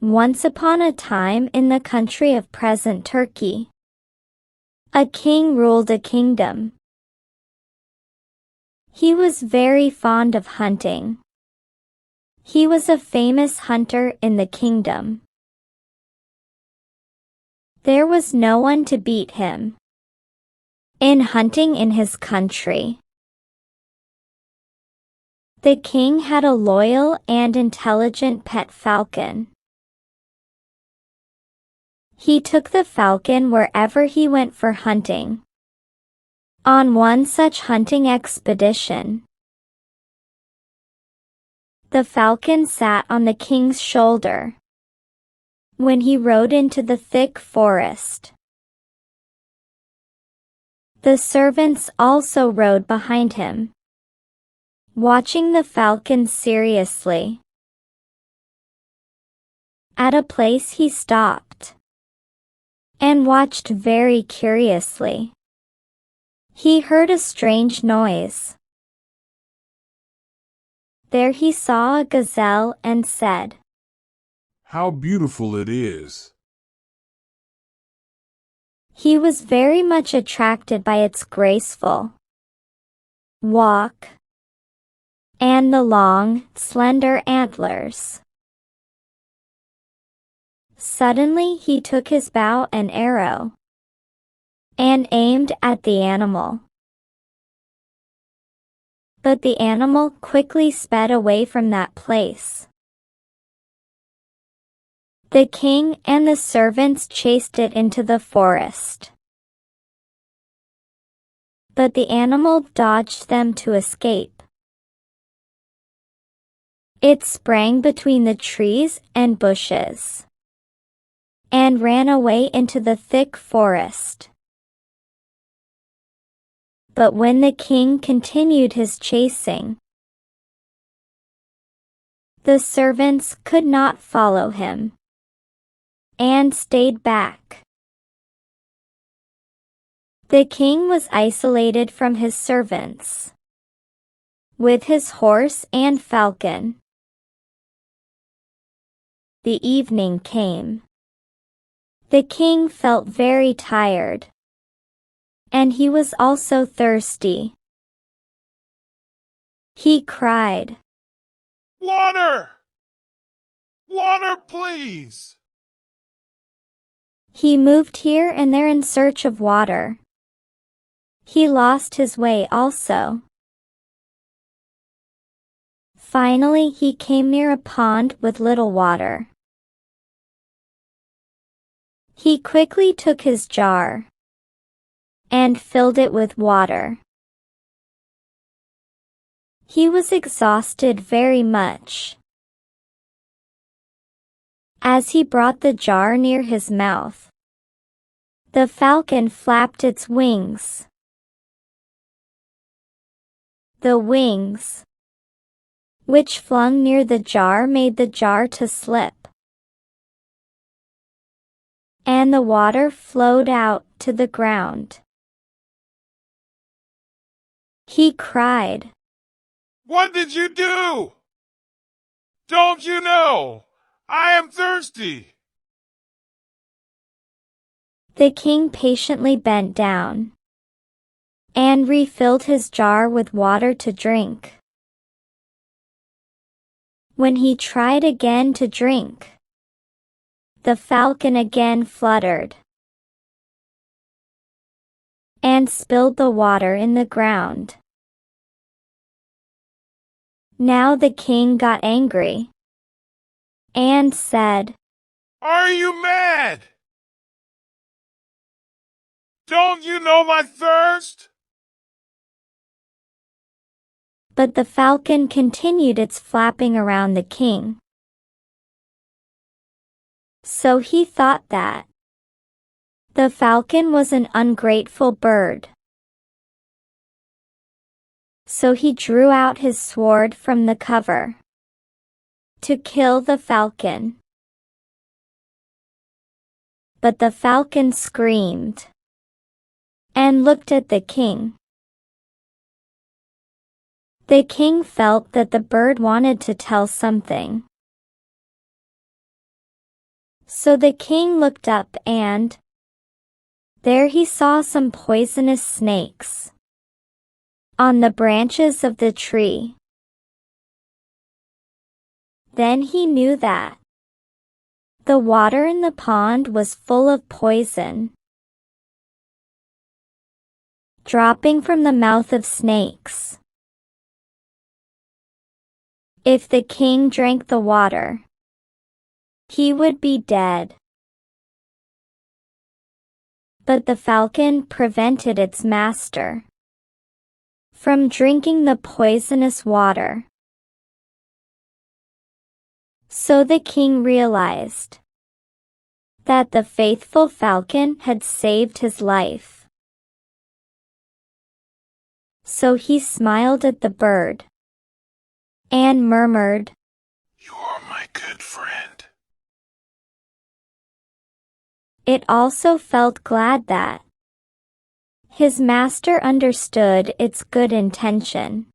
Once upon a time in the country of present Turkey, a king ruled a kingdom. He was very fond of hunting. He was a famous hunter in the kingdom. There was no one to beat him in hunting in his country. The king had a loyal and intelligent pet falcon. He took the falcon wherever he went for hunting. On one such hunting expedition, the falcon sat on the king's shoulder when he rode into the thick forest. The servants also rode behind him, watching the falcon seriously. At a place he stopped and watched very curiously. He heard a strange noise. There he saw a gazelle and said, "How beautiful it is!" He was very much attracted by its graceful walk and the long, slender antlers. Suddenly he took his bow and arrow and aimed at the animal. But the animal quickly sped away from that place. The king and the servants chased it into the forest. But the animal dodged them to escape. It sprang between the trees and bushes and ran away into the thick forest. But when the king continued his chasing, the servants could not follow him and stayed back. The king was isolated from his servants, with his horse and falcon. The evening came. The king felt very tired, and he was also thirsty. He cried, "Water! Water, please!" He moved here and there in search of water. He lost his way also. Finally, he came near a pond with little water. He quickly took his jar and filled it with water. He was exhausted very much. As he brought the jar near his mouth, the falcon flapped its wings. The wings, which flung near the jar, made the jar to slip, and the water flowed out to the ground. He cried, "What did you do? Don't you know? I am thirsty." The king patiently bent down and refilled his jar with water to drink. When he tried again to drink, the falcon again fluttered and spilled the water in the ground. Now the king got angry and said, "Are you mad? Don't you know my thirst?" But the falcon continued its flapping around the king. So he thought that the falcon was an ungrateful bird. So he drew out his sword from the cover to kill the falcon. But the falcon screamed and looked at the king. The king felt that the bird wanted to tell something. So the king looked up and there he saw some poisonous snakes on the branches of the tree. Then he knew that the water in the pond was full of poison, dropping from the mouth of snakes. If the king drank the water, he would be dead. But the falcon prevented its master from drinking the poisonous water. So the king realized that the faithful falcon had saved his life. So he smiled at the bird and murmured, "You are my good friend." It also felt glad that his master understood its good intention.